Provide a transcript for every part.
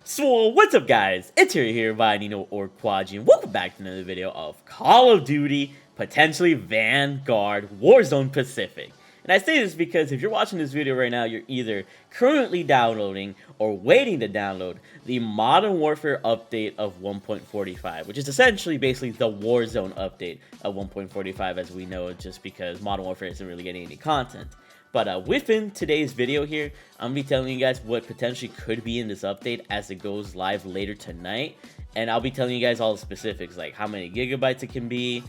So what's up guys, it's here Vanguard or Quadigy, and welcome back to another video of Call of Duty, potentially Vanguard Warzone Pacific. And I say this because if you're watching this video right now, you're either currently downloading or waiting to download the Modern Warfare update of 1.45, which is essentially basically the Warzone update of 1.45 as we know it, just because Modern Warfare isn't really getting any content. But within today's video here, I'm going to be telling you guys what potentially could be in this update as it goes live later tonight. And I'll be telling you guys all the specifics, like how many gigabytes it can be,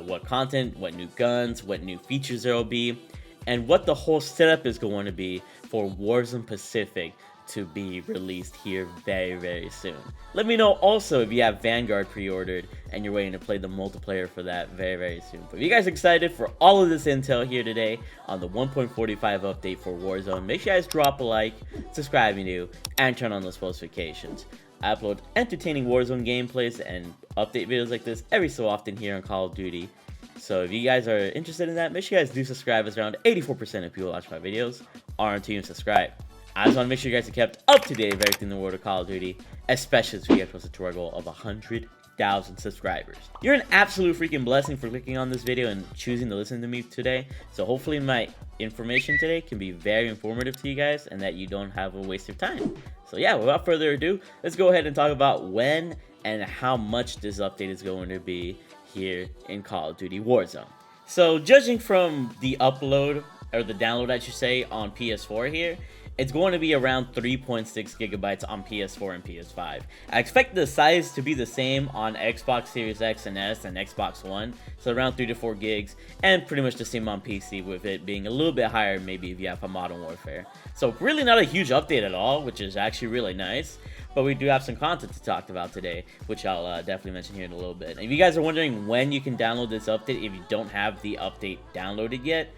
what content, what new guns, what new features there will be, and what the whole setup is going to be for Warzone Pacific to be released here very soon. Let me know also if you have Vanguard pre-ordered and you're waiting to play the multiplayer for that very soon. But if you guys are excited for all of this intel here today on the 1.45 update for Warzone, make sure you guys drop a like, subscribe if you're new, and turn on those notifications. I upload entertaining Warzone gameplays and update videos like this every so often here on Call of Duty. So if you guys are interested in that, make sure you guys do subscribe, as around 84% of people watch my videos aren't even subscribed. I just want to make sure you guys are kept up to date with everything in the world of Call of Duty, especially as we get closer to our goal of 100,000 subscribers. You're an absolute freaking blessing for clicking on this video and choosing to listen to me today. So hopefully my information today can be very informative to you guys and that you don't have a waste of time. So yeah, without further ado, let's go ahead and talk about when and how much this update is going to be here in Call of Duty Warzone. So judging from the upload, or the download I should say, on PS4 here, it's going to be around 3.6 gigabytes on PS4 and PS5. I expect the size to be the same on Xbox Series X and S and Xbox One, so around 3 to 4 gigs, and pretty much the same on PC, with it being a little bit higher maybe if you have a Modern Warfare. So really not a huge update at all, which is actually really nice. But we do have some content to talk about today, which I'll definitely mention here in a little bit. And if you guys are wondering when you can download this update, if you don't have the update downloaded yet,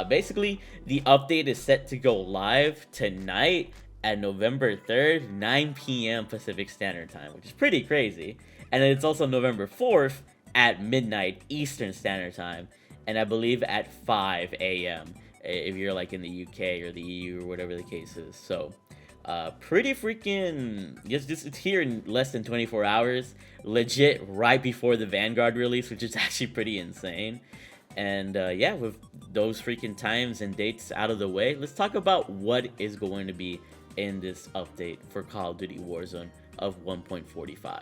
basically the update is set to go live tonight at November 3rd, 9 p.m. Pacific Standard Time, which is pretty crazy. And then it's also November 4th at midnight Eastern Standard Time, and I believe at 5 a.m. if you're like in the UK or the EU or whatever the case is. So pretty freaking, it's here in less than 24 hours, legit right before the Vanguard release, which is actually pretty insane. And yeah, with those freaking times and dates out of the way, let's talk about what is going to be in this update for Call of Duty Warzone of 1.45.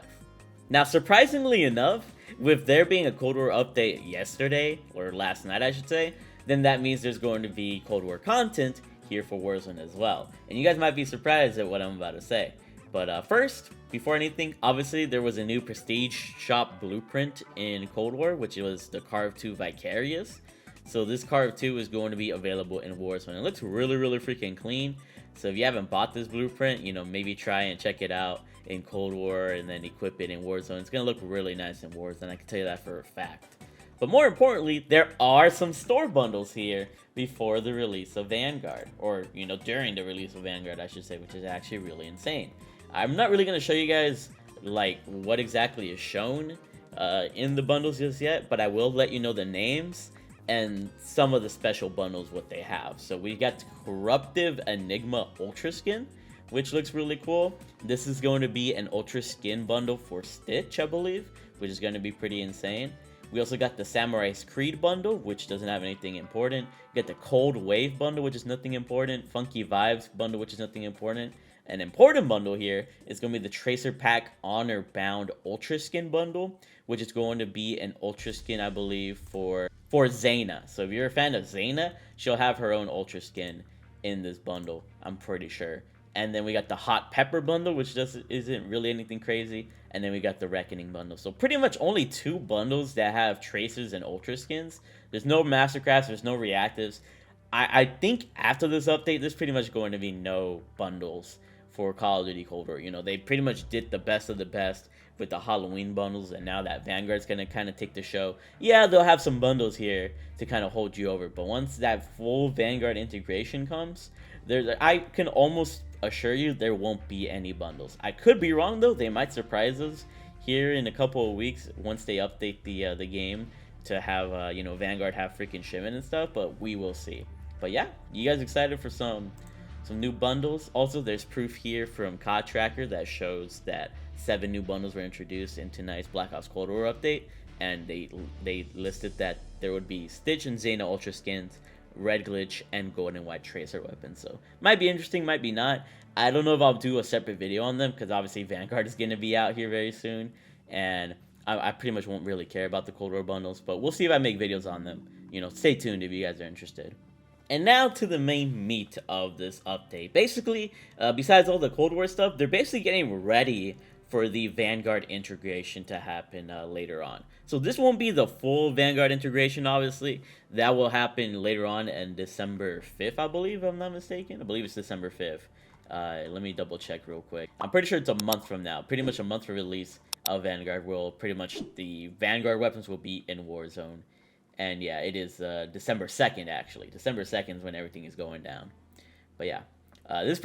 Now, surprisingly enough, with there being a Cold War update yesterday, or last night I should say, then that means there's going to be Cold War content here for Warzone as well. And you guys might be surprised at what I'm about to say. But first, before anything, obviously there was a new Prestige Shop blueprint in Cold War, which was the CARV 2 Vicarious. So this CARV 2 is going to be available in Warzone. It looks really freaking clean. So if you haven't bought this blueprint, you know, maybe try and check it out in Cold War and then equip it in Warzone. It's going to look really nice in Warzone, I can tell you that for a fact. But more importantly, there are some store bundles here before the release of Vanguard, or, you know, during the release of Vanguard, I should say, which is actually really insane. I'm not really going to show you guys, like, what exactly is shown in the bundles just yet, but I will let you know the names and some of the special bundles, what they have. So we got Corruptive Enigma Ultra Skin, which looks really cool. This is going to be an Ultra Skin bundle for Stitch, I believe, which is going to be pretty insane. We also got the Samurai's Creed bundle, which doesn't have anything important. You got the Cold Wave bundle, which is nothing important. Funky Vibes bundle, which is nothing important. An important bundle here is going to be the Tracer Pack Honor Bound Ultra Skin bundle, which is going to be an Ultra Skin, I believe, for Zayna. So if you're a fan of Zayna, she'll have her own Ultra Skin in this bundle, I'm pretty sure. And then we got the Hot Pepper bundle, which isn't really anything crazy. And then we got the Reckoning bundle. So pretty much only 2 bundles that have Tracers and Ultra Skins. There's no Mastercrafts, there's no Reactives. I think after this update, there's pretty much going to be no bundles for Call of Duty Cold War. You know, they pretty much did the best of the best with the Halloween bundles, and now that Vanguard's gonna kind of take the show, yeah, they'll have some bundles here to kind of hold you over. But once that full Vanguard integration comes, I can almost assure you there won't be any bundles. I could be wrong though. They might surprise us here in a couple of weeks once they update the game to have you know, Vanguard have freaking shipment and stuff, but we will see. But yeah, you guys excited for some some new bundles. Also, there's proof here from COD Tracker that shows that 7 new bundles were introduced in tonight's Black Ops Cold War update, and they listed that there would be Stitch and Zayna Ultra skins, Red Glitch, and Gold and White Tracer weapons. So might be interesting, might be not. I don't know if I'll do a separate video on them, because obviously Vanguard is going to be out here very soon, and I pretty much won't really care about the Cold War bundles, but we'll see if I make videos on them. You know, stay tuned if you guys are interested. And now to the main meat of this update. Basically, besides all the Cold War stuff, they're basically getting ready for the Vanguard integration to happen later on. So this won't be the full Vanguard integration, obviously. That will happen later on in December 5th, I believe, if I'm not mistaken. I believe it's December 5th. Let me double check real quick. I'm pretty sure it's a month from now. Pretty much a month for release of Vanguard. Pretty much the Vanguard weapons will be in Warzone. And yeah, it is December 2nd, actually. December 2nd is when everything is going down. But yeah, this is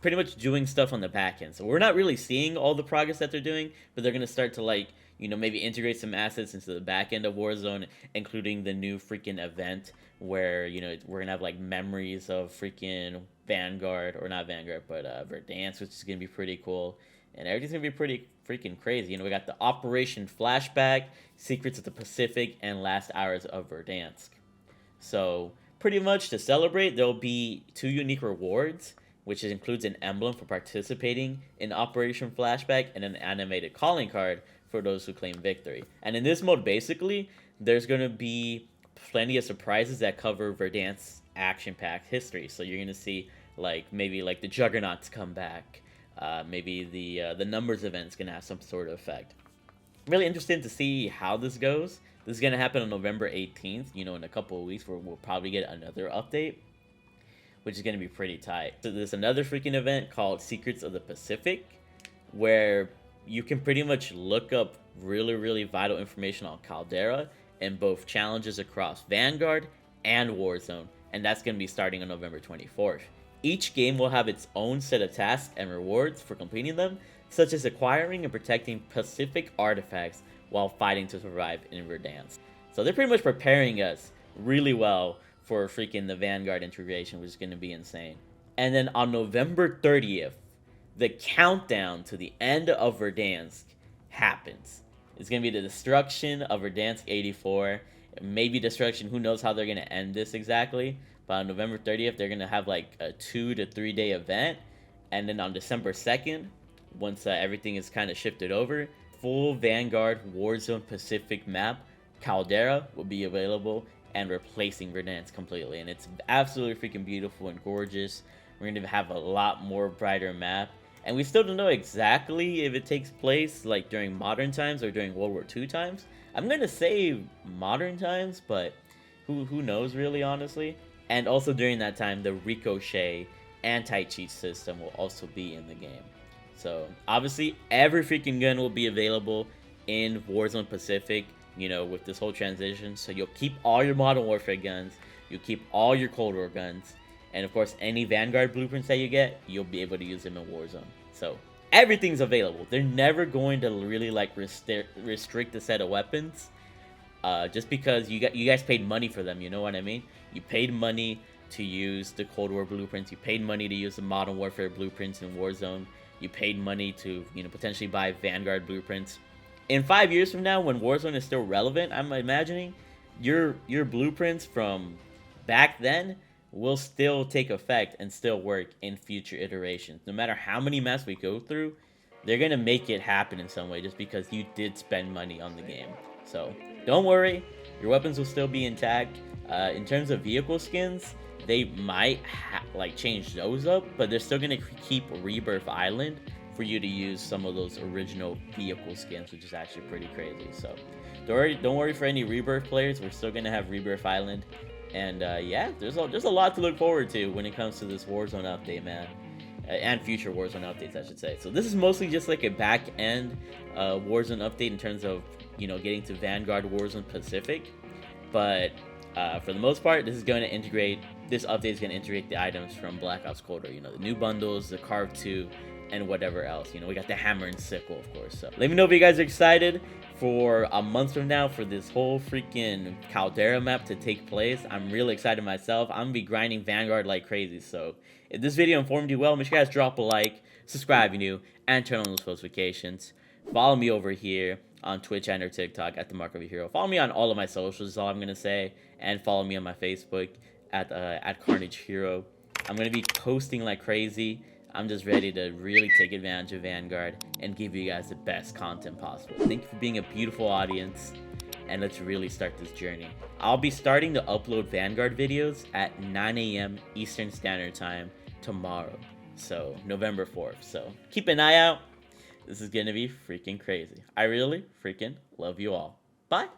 pretty much doing stuff on the back end. So we're not really seeing all the progress that they're doing, but they're going to start to, like, you know, maybe integrate some assets into the back end of Warzone, including the new freaking event where, you know, we're going to have, like, memories of freaking Vanguard, or not Vanguard, but Verdansk, which is going to be pretty cool. And everything's going to be pretty freaking crazy. You know, we got the Operation Flashback, Secrets of the Pacific, and Last Hours of Verdansk. So, pretty much to celebrate, there'll be 2 unique rewards, which includes an emblem for participating in Operation Flashback and an animated calling card for those who claim victory. And in this mode, basically, there's going to be plenty of surprises that cover Verdansk's action-packed history. So you're going to see, like, maybe like the Juggernauts come back. Maybe the numbers event's going to have some sort of effect. Really interested to see how this goes. This is going to happen on November 18th, you know, in a couple of weeks, where we'll probably get another update, which is going to be pretty tight. So there's another freaking event called Secrets of the Pacific, where you can pretty much look up really vital information on Caldera and both challenges across Vanguard and Warzone, and that's going to be starting on November 24th. Each game will have its own set of tasks and rewards for completing them, such as acquiring and protecting Pacific artifacts while fighting to survive in Verdansk. So they're pretty much preparing us really well for freaking the Vanguard integration, which is going to be insane. And then on November 30th, the countdown to the end of Verdansk happens. It's going to be the destruction of Verdansk 84, maybe destruction, who knows how they're going to end this exactly. But on November 30th, they're going to have like a 2 to 3 day event. And then on December 2nd, once everything is kind of shifted over, full Vanguard Warzone Pacific map, Caldera, will be available and replacing Verdansk completely. And it's absolutely freaking beautiful and gorgeous. We're going to have a lot more brighter map. And we still don't know exactly if it takes place like during modern times or during World War II times. I'm going to say modern times, but who knows really, honestly. And also during that time, the Ricochet anti-cheat system will also be in the game. So obviously every freaking gun will be available in Warzone Pacific, you know, with this whole transition. So you'll keep all your Modern Warfare guns, you'll keep all your Cold War guns, and of course any Vanguard blueprints that you get, you'll be able to use them in Warzone. So everything's available. They're never going to really like restrict the set of weapons, just because you guys paid money for them. You know what I mean? You paid money to use the Cold War blueprints. You paid money to use the Modern Warfare blueprints in Warzone. You paid money to, you know, potentially buy Vanguard blueprints. In 5 years from now, when Warzone is still relevant, I'm imagining your blueprints from back then will still take effect and still work in future iterations. No matter how many maps we go through, they're gonna make it happen in some way just because you did spend money on the game. So don't worry, your weapons will still be intact. In terms of vehicle skins, they might like change those up, but they're still gonna keep Rebirth Island for you to use some of those original vehicle skins, which is actually pretty crazy. So don't worry for any Rebirth players. We're still gonna have Rebirth Island, and yeah, there's a lot to look forward to when it comes to this Warzone update, man, and future Warzone updates, I should say. So this is mostly just like a back end Warzone update in terms of, you know, getting to Vanguard Warzone Pacific, but for the most part, this update is going to integrate the items from Black Ops Cold War. You know, the new bundles, the CARV 2, and whatever else. You know, we got the hammer and sickle, of course. So let me know if you guys are excited for a month from now for this whole freaking Caldera map to take place. I'm really excited myself. I'm gonna be grinding Vanguard like crazy. So if this video informed you well, make sure you guys drop a like, subscribe if you're new, and turn on those notifications. Follow me over here on Twitch and or TikTok at TheMarkOfAHero. Follow me on all of my socials is all I'm gonna say, and follow me on my Facebook at KRNG Hero. I'm gonna be posting like crazy. I'm just ready to really take advantage of Vanguard and give you guys the best content possible. Thank you for being a beautiful audience, and let's really start this journey. I'll be starting to upload Vanguard videos at 9 AM Eastern Standard Time tomorrow, so November 4th. So keep an eye out. This is gonna be freaking crazy. I really freaking love you all. Bye.